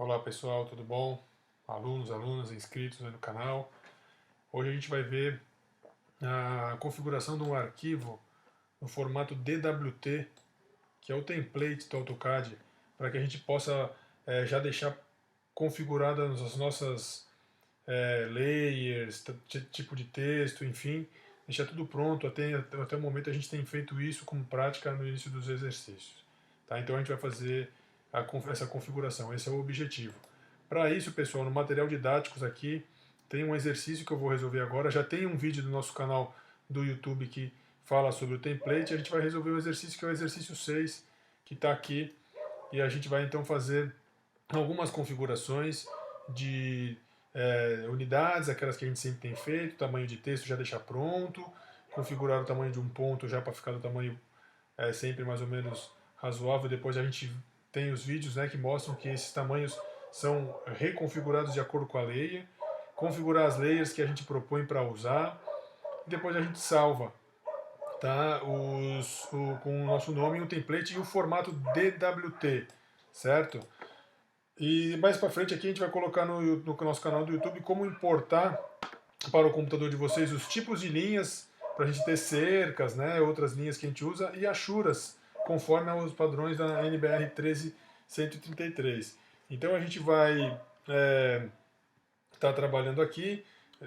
Olá pessoal, tudo bom? Alunos, alunas, inscritos aí no canal. Hoje a gente vai ver a configuração de um arquivo no formato DWT, que é o template do AutoCAD, para que a gente possa já deixar configuradas as nossas layers, tipo de texto, enfim, deixar tudo pronto. Até o momento a gente tem feito isso como prática no início dos exercícios. Tá? Então a gente vai fazer essa configuração, esse é o objetivo. Para isso, pessoal, no material didáticos aqui, tem um exercício que eu vou resolver agora. Já tem um vídeo do nosso canal do YouTube que fala sobre o template. A gente vai resolver o exercício que é o exercício 6, que está aqui. E a gente vai então fazer algumas configurações de unidades, aquelas que a gente sempre tem feito, tamanho de texto já deixar pronto, configurar o tamanho de um ponto já para ficar do tamanho sempre mais ou menos razoável. Depois a gente tem os vídeos, né, que mostram que esses tamanhos são reconfigurados de acordo com a layer, configurar as layers que a gente propõe para usar, e depois a gente salva, tá, com o nosso nome, o template e o formato DWT, certo? E mais para frente aqui a gente vai colocar no nosso canal do YouTube como importar para o computador de vocês os tipos de linhas, para a gente ter cercas, né, outras linhas que a gente usa, e achuras, conforme os padrões da NBR 13133. Então a gente vai estar trabalhando aqui,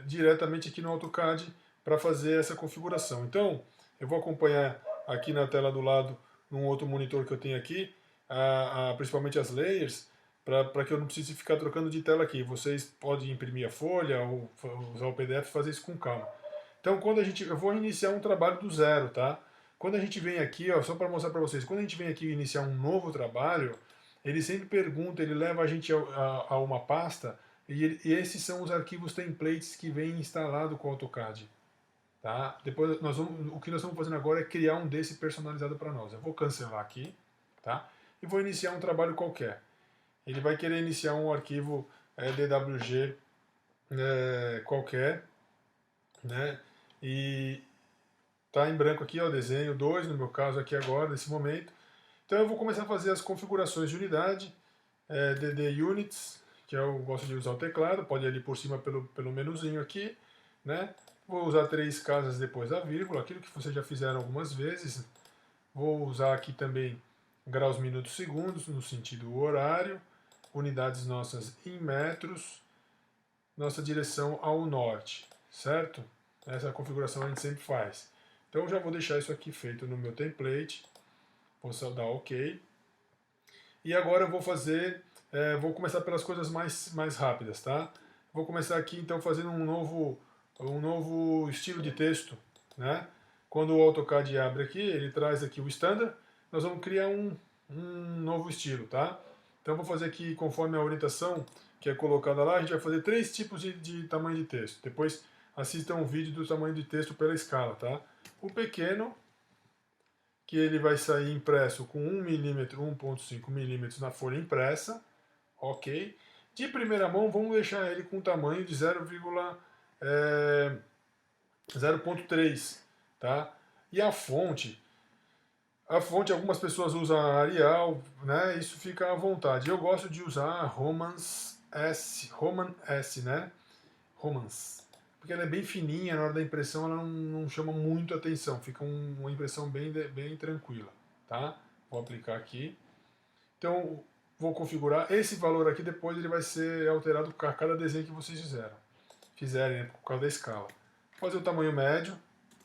diretamente aqui no AutoCAD, para fazer essa configuração. Então, eu vou acompanhar aqui na tela do lado, num outro monitor que eu tenho aqui, principalmente as layers, para que eu não precise ficar trocando de tela aqui. Vocês podem imprimir a folha ou usar o PDF e fazer isso com calma. Então, eu vou iniciar um trabalho do zero, tá? Quando a gente vem aqui, ó, só para mostrar para vocês, quando a gente vem aqui iniciar um novo trabalho, ele sempre pergunta, ele leva a gente a uma pasta, e esses são os arquivos templates que vem instalado com o AutoCAD. Tá? Depois o que nós estamos fazendo agora é criar um desse personalizado para nós. Eu vou cancelar aqui, tá? E vou iniciar um trabalho qualquer. Ele vai querer iniciar um arquivo DWG qualquer, né? E tá em branco aqui, ó, desenho 2, no meu caso aqui agora, nesse momento. Então eu vou começar a fazer as configurações de unidade, DD Units, que eu gosto de usar o teclado, pode ir ali por cima pelo menuzinho aqui, né? Vou usar 3 casas depois da vírgula, aquilo que vocês já fizeram algumas vezes. Vou usar aqui também graus, minutos, segundos, no sentido horário, unidades nossas em metros, nossa direção ao norte, certo? Essa configuração a gente sempre faz. Então eu já vou deixar isso aqui feito no meu template, vou só dar OK. E agora eu vou vou começar pelas coisas mais rápidas, tá? Vou começar aqui então fazendo um novo estilo de texto, né? Quando o AutoCAD abre aqui, ele traz aqui o standard, nós vamos criar um novo estilo, tá? Então vou fazer aqui conforme a orientação que é colocada lá, a gente vai fazer 3 tipos de tamanho de texto. Depois assistam um vídeo do tamanho de texto pela escala, tá? O pequeno, que ele vai sair impresso com 1 milímetro, 1,5 milímetros na folha impressa, ok? De primeira mão, vamos deixar ele com tamanho de 0,3, tá? E a fonte, algumas pessoas usam Arial, né? Isso fica à vontade. Eu gosto de usar Roman S, né? Romance. Porque ela é bem fininha, na hora da impressão ela não chama muito atenção, fica uma impressão bem tranquila, tá? Vou aplicar aqui. Então, vou configurar. Esse valor aqui depois ele vai ser alterado por cada desenho que vocês fizerem, né, por causa da escala. Vou fazer o tamanho médio.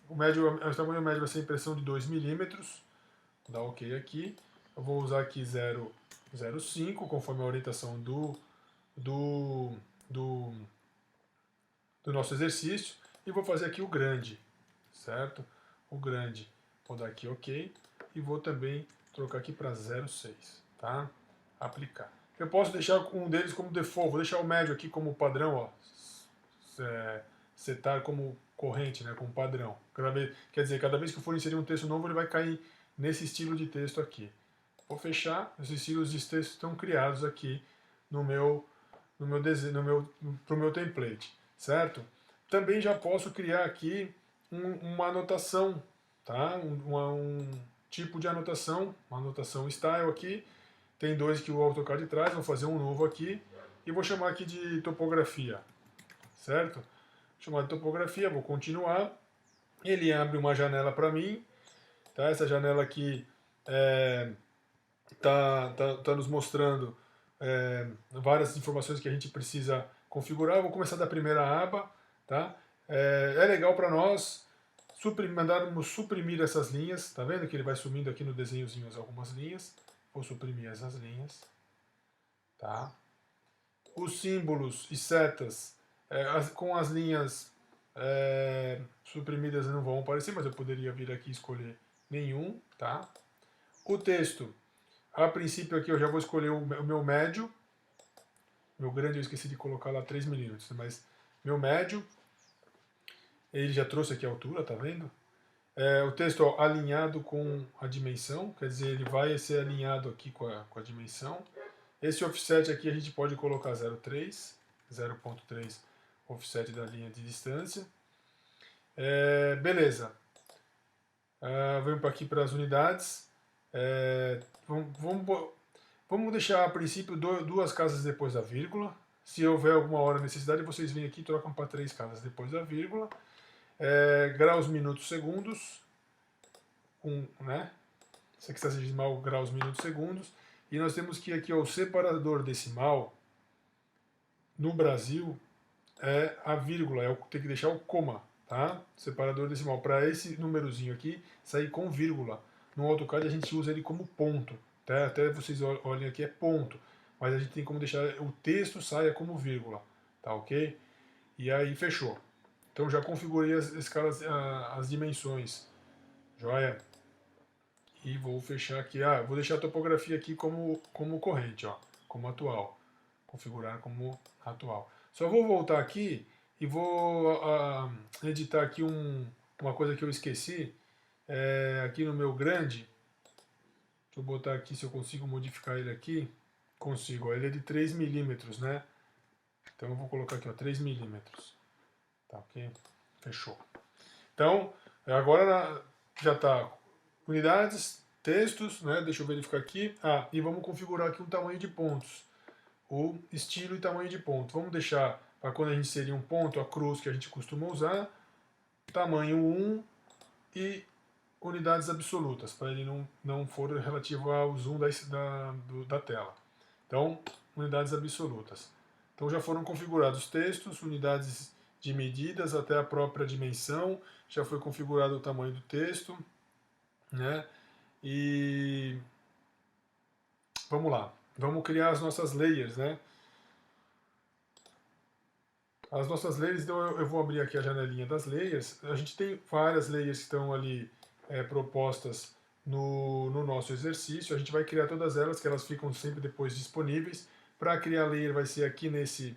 O tamanho médio vai ser impressão de 2 milímetros. Vou dar OK aqui. Eu vou usar aqui 0,05, conforme a orientação do nosso exercício, e vou fazer aqui o grande, certo? O grande, vou dar aqui OK, e vou também trocar aqui para 0,6, tá? Aplicar. Eu posso deixar um deles como default, vou deixar o médio aqui como padrão, ó, setar como corrente, né, como padrão. Quer dizer, cada vez que eu for inserir um texto novo, ele vai cair nesse estilo de texto aqui. Vou fechar, os estilos de texto estão criados aqui no meu pro meu template, certo? Também já posso criar aqui uma anotação, tá? Um tipo de anotação, uma anotação style aqui. Tem 2 que o AutoCAD traz, vou fazer um novo aqui. e vou chamar aqui de topografia, certo? Vou chamar de topografia, vou continuar. Ele abre uma janela para mim, tá? Essa janela aqui tá nos mostrando várias informações que a gente precisa configurar. Eu vou começar da primeira aba, tá? É legal para nós mandarmos suprimir essas linhas, tá vendo que ele vai sumindo aqui no desenhozinho algumas linhas. Vou suprimir essas linhas, tá? Os símbolos e setas com as linhas suprimidas não vão aparecer, mas eu poderia vir aqui e escolher nenhum, tá? O texto, a princípio aqui eu já vou escolher o meu médio. Meu grande eu esqueci de colocar lá 3 milímetros, mas meu médio, ele já trouxe aqui a altura, tá vendo? O texto alinhado com a dimensão, quer dizer, ele vai ser alinhado aqui com a dimensão. Esse offset aqui a gente pode colocar 0.3 offset da linha de distância. Beleza. Vamos aqui para as unidades. Vamos deixar a princípio 2 casas depois da vírgula. Se houver alguma hora necessidade, vocês vêm aqui e trocam para 3 casas depois da vírgula. Graus, minutos, segundos. Né? Sexagesimal, graus, minutos, segundos. E nós temos que aqui ó, o separador decimal no Brasil é a vírgula, tem que deixar o coma, tá? Separador decimal. Para esse númerozinho aqui sair com vírgula. No AutoCAD a gente usa ele como ponto, tá? Até vocês olhem aqui é ponto, mas a gente tem como deixar o texto saia como vírgula, tá ok? E aí fechou. Então já configurei as dimensões, joia? E vou fechar aqui, vou deixar a topografia aqui como corrente, ó, como atual. Configurar como atual. Só vou voltar aqui e vou editar aqui uma coisa que eu esqueci. Aqui no meu grande, deixa eu botar aqui se eu consigo modificar ele aqui. Consigo, ó, ele é de 3 milímetros, né? Então eu vou colocar aqui, ó, 3 milímetros. Tá ok? Fechou. Então, agora já está unidades, textos, né? Deixa eu verificar aqui. E vamos configurar aqui um tamanho de pontos. O estilo e tamanho de ponto. Vamos deixar para quando a gente inserir um ponto, a cruz que a gente costuma usar, tamanho 1 e unidades absolutas, para ele não for relativo ao zoom da tela. Então, unidades absolutas. Então já foram configurados textos, unidades de medidas até a própria dimensão, já foi configurado o tamanho do texto, né? E vamos lá, vamos criar as nossas layers, né? As nossas layers, então eu vou abrir aqui a janelinha das layers. A gente tem várias layers que estão ali propostas no nosso exercício. A gente vai criar todas elas, que elas ficam sempre depois disponíveis. Para criar layer vai ser aqui nesse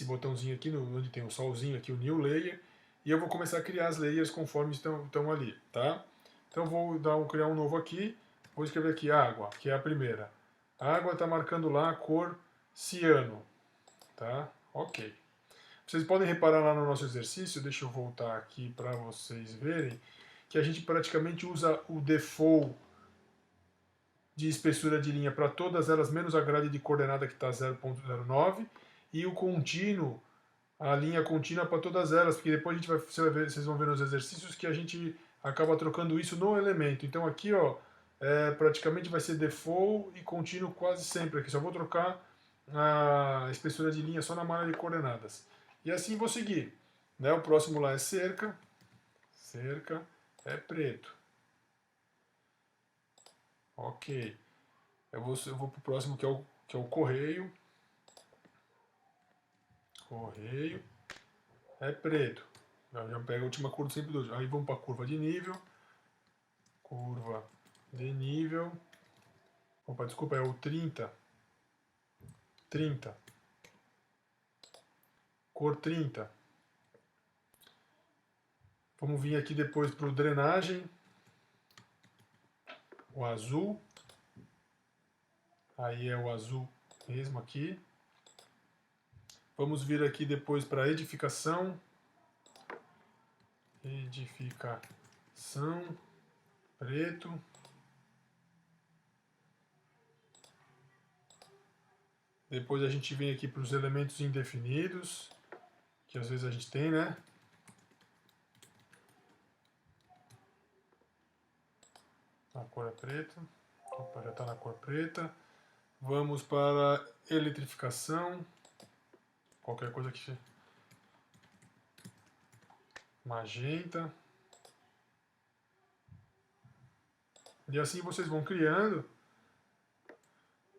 botãozinho aqui, onde tem o solzinho aqui, o New Layer. E eu vou começar a criar as layers conforme estão ali, tá? Então vou criar um novo aqui. Vou escrever aqui água, que é a primeira. A água está marcando lá a cor ciano, tá? Ok. Vocês podem reparar lá no nosso exercício, deixa eu voltar aqui para vocês verem, que a gente praticamente usa o default de espessura de linha para todas elas, menos a grade de coordenada que está 0.09, e o contínuo, a linha contínua para todas elas, porque depois vocês vão ver nos exercícios que a gente acaba trocando isso no elemento. Então aqui ó, praticamente vai ser default e contínuo quase sempre. Aqui só vou trocar a espessura de linha só na malha de coordenadas. E assim vou seguir. Né? O próximo lá é cerca. Cerca é preto. Ok. Eu vou para o próximo que é o correio. Correio é preto. Já pega a última curva sempre do. Aí vamos para a curva de nível. Curva de nível. Opa, desculpa, é o 30. 30. Cor 30. Vamos vir aqui depois para o drenagem. O azul. Aí é o azul mesmo aqui. Vamos vir aqui depois para edificação. Edificação. Preto. Depois a gente vem aqui para os elementos indefinidos, que às vezes a gente tem, né? A cor é preta. Opa, já está na cor preta. Vamos para eletrificação. Qualquer coisa que... magenta. E assim vocês vão criando.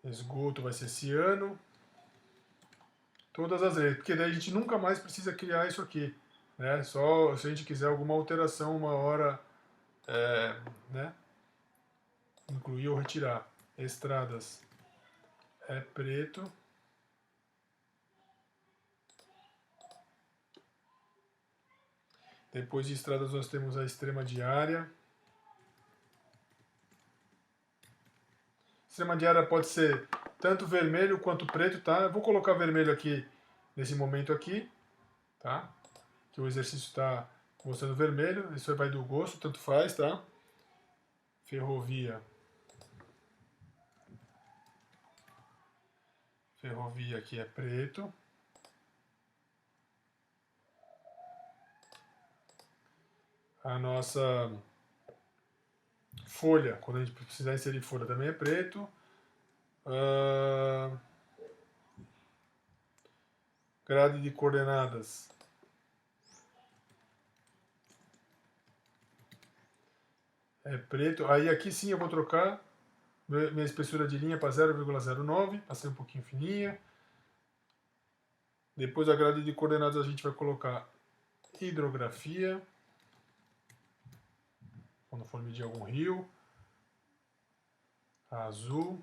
Esgoto vai ser ciano. Todas as letras, porque daí a gente nunca mais precisa criar isso aqui, né? Só se a gente quiser alguma alteração uma hora, né? Incluir ou retirar. Estradas é preto. Depois de estradas nós temos a extrema diária. Extrema diária pode ser tanto vermelho quanto preto, tá? Eu vou colocar vermelho aqui nesse momento aqui, tá? Que o exercício está mostrando vermelho, isso vai do gosto, tanto faz, tá? Ferrovia. Ferrovia aqui é preto. A nossa folha, quando a gente precisar inserir folha, também é preto. Grade de coordenadas é preto. Aí aqui sim eu vou trocar minha espessura de linha para 0,09, para ser um pouquinho fininha. Depois a grade de coordenadas a gente vai colocar hidrografia, quando for medir algum rio. Azul.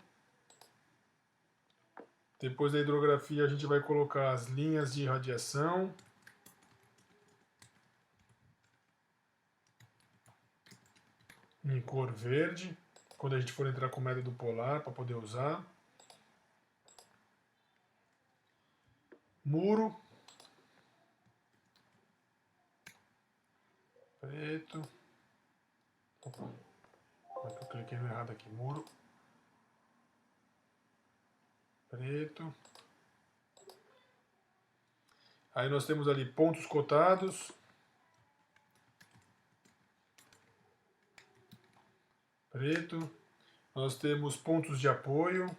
Depois da hidrografia a gente vai colocar as linhas de radiação. Em cor verde, quando a gente for entrar com o método polar para poder usar. Muro. Preto. Opa, como é que eu cliquei no errado aqui? Muro. Preto. Aí nós temos ali pontos cotados. Preto. Nós temos pontos de apoio.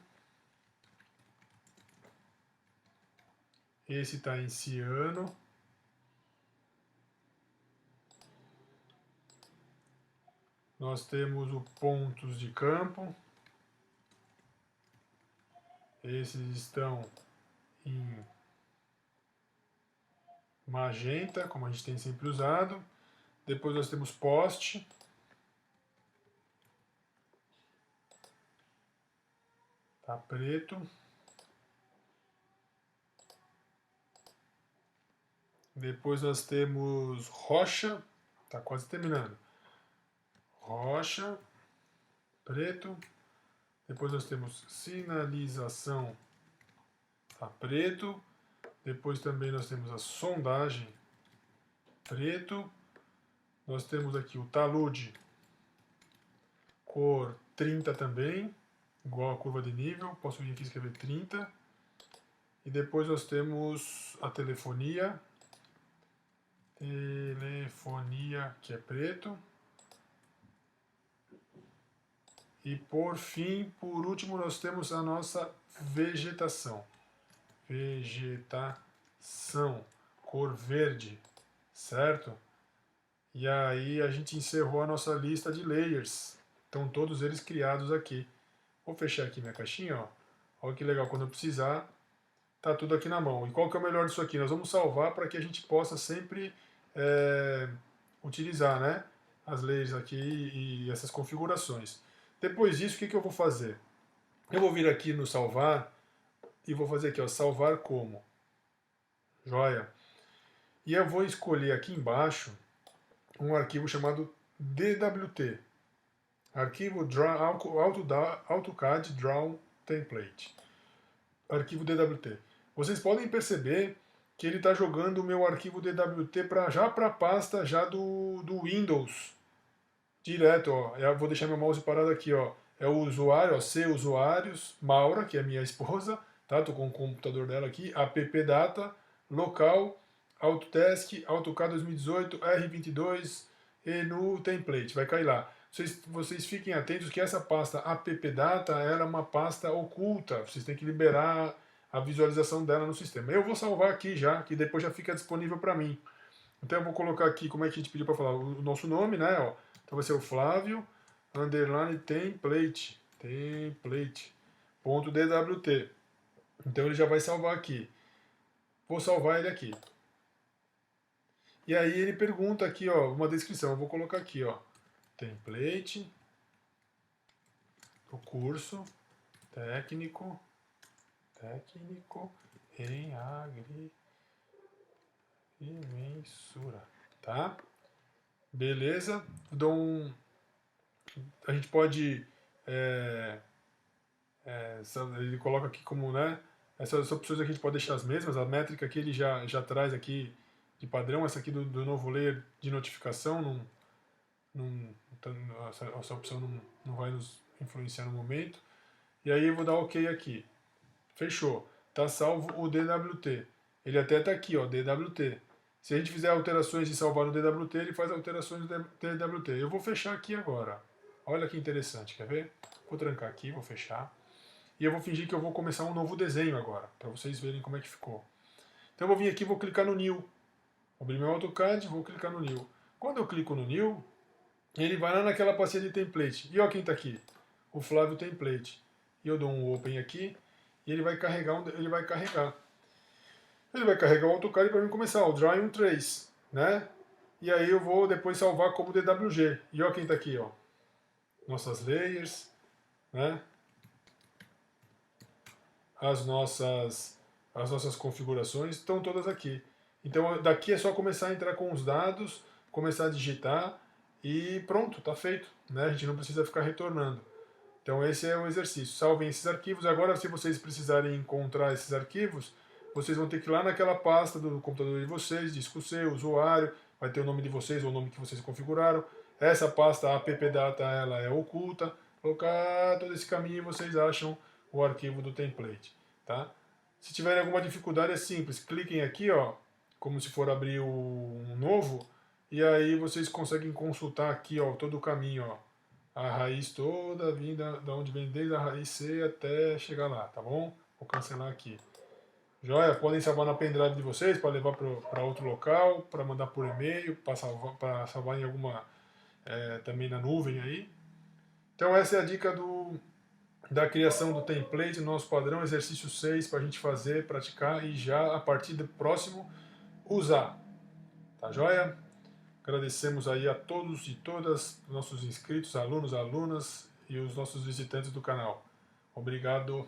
Esse está em ciano. Nós temos os pontos de campo. Esses estão em magenta, como a gente tem sempre usado. Depois nós temos poste. Tá preto. Depois nós temos rocha. Tá quase terminando. Rocha. Preto. Depois nós temos sinalização. Tá preto. Depois também nós temos a sondagem. Preto. Nós temos aqui o talude. Cor 30 também. Igual a curva de nível. Posso vir aqui e escrever 30. E depois nós temos a telefonia. Telefonia, que é preto. E por fim, por último, nós temos a nossa vegetação. Vegetação, cor verde, certo? E aí a gente encerrou a nossa lista de layers. Estão todos eles criados aqui. Vou fechar aqui minha caixinha, ó. Olha que legal, quando eu precisar, tá tudo aqui na mão. E qual que é o melhor disso aqui? Nós vamos salvar para que a gente possa sempre utilizar, né, as layers aqui e essas configurações. Depois disso, o que eu vou fazer? Eu vou vir aqui no salvar e vou fazer aqui, ó, salvar como. Joia. E eu vou escolher aqui embaixo um arquivo chamado DWT. Arquivo AutoCAD Draw Template. Arquivo DWT. Vocês podem perceber que ele está jogando o meu arquivo DWT já para a pasta já do Windows. Direto, ó. Eu vou deixar meu mouse parado aqui, ó. É o usuário, ó, C usuários, Maura, que é minha esposa, tá? Estou com o computador dela aqui, appdata, local, Autodesk, AutoCAD 2018, R22 e no template, vai cair lá. Vocês fiquem atentos que essa pasta appdata ela é uma pasta oculta, vocês têm que liberar a visualização dela no sistema. Eu vou salvar aqui já, que depois já fica disponível para mim. Então eu vou colocar aqui, como é que a gente pediu para falar, o nosso nome, né? Ó. Então vai ser o Flávio, underline template, template.dwt. Então ele já vai salvar aqui. Vou salvar ele aqui. E aí ele pergunta aqui, ó, uma descrição. Eu vou colocar aqui, ó, template, o curso técnico em agrimensura, tá? Beleza? A gente pode ele coloca aqui como, né? Essas opções aqui a gente pode deixar as mesmas. A métrica aqui ele já traz aqui de padrão. Essa aqui do novo layer de notificação, essa opção não vai nos influenciar no momento. E aí eu vou dar OK aqui. Fechou. Tá salvo o DWT. Ele até tá aqui, ó, DWT. Se a gente fizer alterações de salvar no DWT, ele faz alterações no DWT. Eu vou fechar aqui agora. Olha que interessante, quer ver? Vou trancar aqui, vou fechar. E eu vou fingir que eu vou começar um novo desenho agora, para vocês verem como é que ficou. Então eu vou vir aqui e vou clicar no New. Vou abrir meu AutoCAD, vou clicar no New. Quando eu clico no New, ele vai lá naquela pastinha de template. E olha quem está aqui, o Flávio Template. E eu dou um Open aqui, e ele vai carregar, Ele vai carregar o AutoCAD para mim começar, o Drawing Trace, né? E aí eu vou depois salvar como DWG. E olha quem está aqui, ó. Nossas layers, né? As nossas configurações estão todas aqui. Então daqui é só começar a entrar com os dados, começar a digitar e pronto, está feito, né? A gente não precisa ficar retornando. Então esse é o exercício. Salvem esses arquivos. Agora, se vocês precisarem encontrar esses arquivos, vocês vão ter que ir lá naquela pasta do computador de vocês, disco C, usuário, vai ter o nome de vocês ou o nome que vocês configuraram. Essa pasta appdata ela é oculta. Colocar todo esse caminho e vocês acham o arquivo do template, tá? Se tiverem alguma dificuldade é simples, cliquem aqui, ó, como se for abrir um novo, e aí vocês conseguem consultar aqui, ó, todo o caminho, ó, a raiz toda vinda da onde vem desde a raiz C até chegar lá, tá bom? Vou cancelar aqui. Joia? Podem salvar na pendrive de vocês para levar para outro local, para mandar por e-mail, para salvar em alguma também na nuvem aí. Então essa é a dica da criação do template, nosso padrão, exercício 6, para a gente fazer, praticar e já a partir do próximo usar. Tá joia? Agradecemos aí a todos e todas, nossos inscritos, alunos, alunas e os nossos visitantes do canal. Obrigado.